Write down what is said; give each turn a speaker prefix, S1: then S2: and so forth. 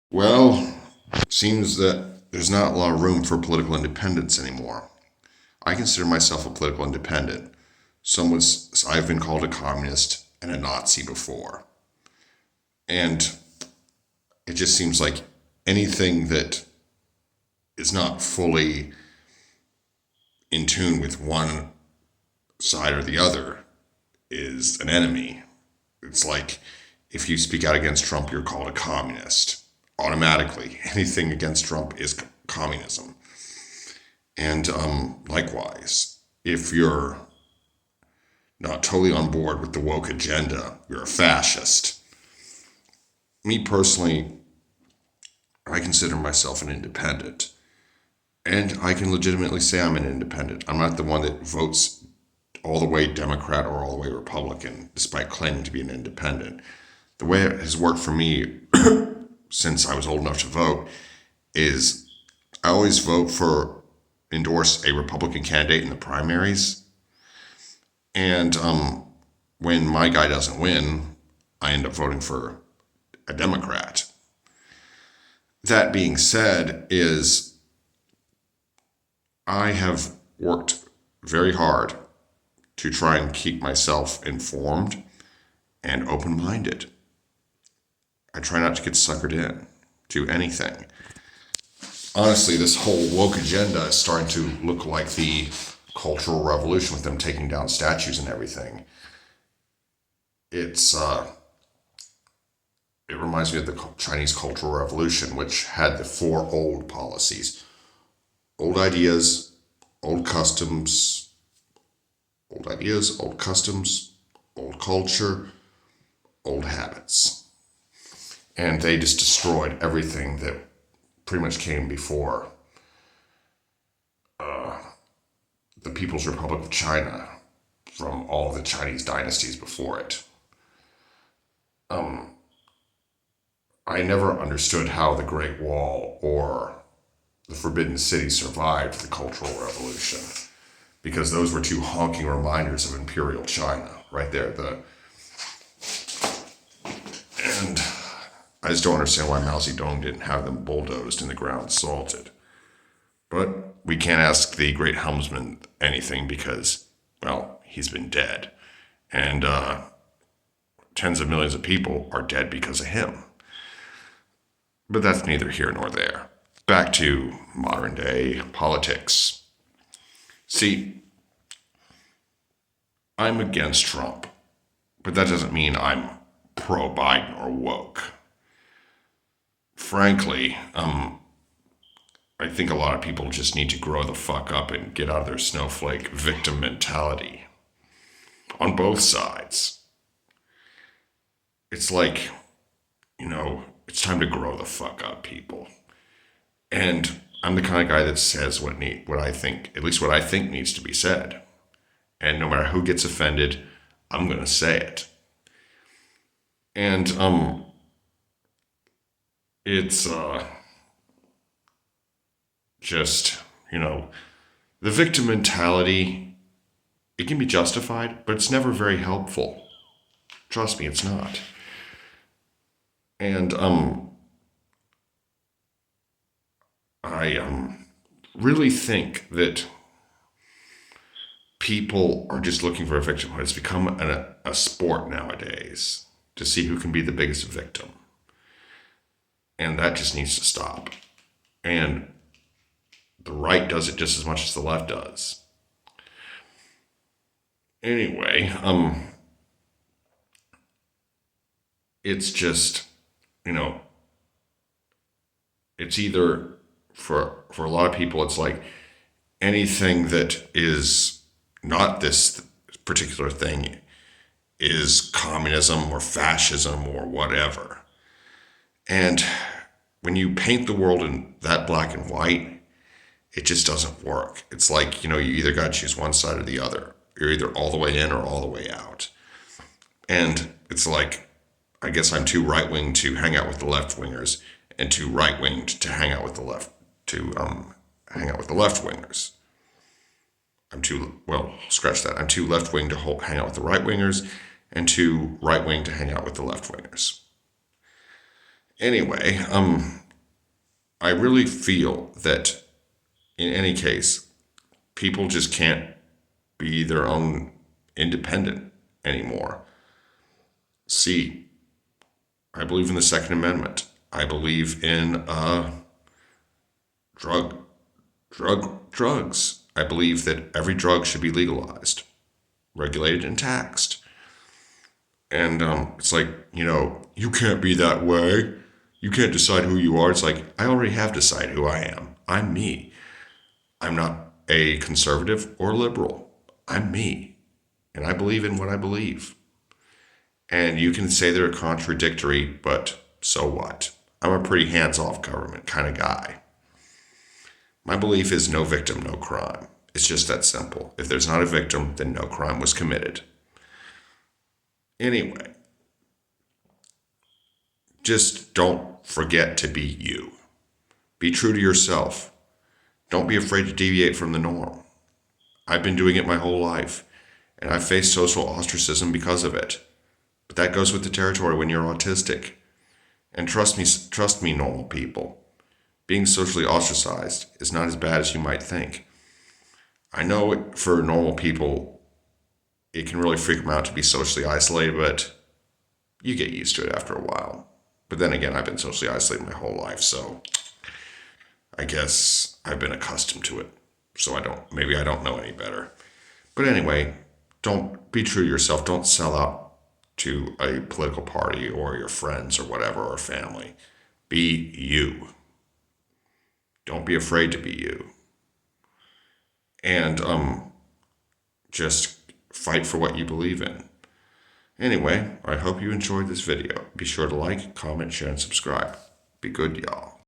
S1: Well, seems that there's not a lot of room for political independence anymore. I consider myself a political independent. I've been called a communist and a Nazi before. And it just seems like anything that is not fully in tune with one side or the other is an enemy. It's like if you speak out against Trump, you're called a communist. Automatically, anything against Trump is communism. And likewise, if you're not totally on board with the woke agenda, you're a fascist. Me personally, I consider myself an independent. And I can legitimately say I'm an independent. I'm not the one that votes all the way Democrat or all the way Republican, despite claiming to be an independent. The way it has worked for me since I was old enough to vote is I always endorse a Republican candidate in the primaries. And when my guy doesn't win, I end up voting for a Democrat. That being said, is I have worked very hard to try and keep myself informed and open-minded. I try not to get suckered in to anything. Honestly, this whole woke agenda is starting to look like the Cultural Revolution with them taking down statues and everything. It's it reminds me of the Chinese Cultural Revolution, which had the four old policies: old ideas, old customs, old culture, old habits. And they just destroyed everything that pretty much came before the People's Republic of China from all the Chinese dynasties before it. I never understood how the Great Wall or the Forbidden City survived the Cultural Revolution, because those were two honking reminders of Imperial China right there. And I just don't understand why Mao Zedong didn't have them bulldozed and the ground salted. But we can't ask the great helmsman anything because, well, he's been dead. And tens of millions of people are dead because of him. But that's neither here nor there. Back to modern day politics. See, I'm against Trump, but that doesn't mean I'm pro Biden or woke. Frankly, I think a lot of people just need to grow the fuck up and get out of their snowflake victim mentality on both sides. It's like, it's time to grow the fuck up, people. And I'm the kind of guy that says what I think, at least what I think needs to be said. And no matter who gets offended, I'm going to say it. And it's just, the victim mentality, it can be justified, but it's never very helpful. Trust me, it's not. And I really think that people are just looking for a victimhood. It's become a sport nowadays to see who can be the biggest victim. And that just needs to stop. And the right does it just as much as the left does. Anyway, it's just, it's either for a lot of people, it's like anything that is not this particular thing is communism or fascism or whatever. And when you paint the world in that black and white, it just doesn't work. It's like, you either got to choose one side or the other. You're either all the way in or all the way out. And it's like, I guess I'm too right-wing to hang out with the left-wingers and too right-winged to hang out with the left-wingers. Scratch that. I'm too left-wing to hang out with the right-wingers and too right-wing to hang out with the left-wingers. Anyway, I really feel that in any case, people just can't be their own independent anymore. See, I believe in the Second Amendment. I believe in drugs. I believe that every drug should be legalized, regulated, and taxed. And it's like, you can't be that way. You can't decide who you are. It's like, I already have decided who I am. I'm me. I'm not a conservative or liberal. I'm me. And I believe in what I believe. And you can say they're contradictory, but so what? I'm a pretty hands-off government kind of guy. My belief is no victim, no crime. It's just that simple. If there's not a victim, then no crime was committed. Anyway, just don't forget to be you. Be true to yourself. Don't be afraid to deviate from the norm. I've been doing it my whole life, and I've faced social ostracism because of it. But that goes with the territory when you're autistic. And trust me, normal people. Being socially ostracized is not as bad as you might think. I know for normal people, it can really freak them out to be socially isolated, but you get used to it after a while. But then again, I've been socially isolated my whole life, so I guess I've been accustomed to it. So maybe I don't know any better. But anyway, don't be true to yourself. Don't sell out to a political party or your friends or whatever, or family. Be you. Don't be afraid to be you. And just fight for what you believe in. Anyway, I hope you enjoyed this video. Be sure to like, comment, share, and subscribe. Be good, y'all.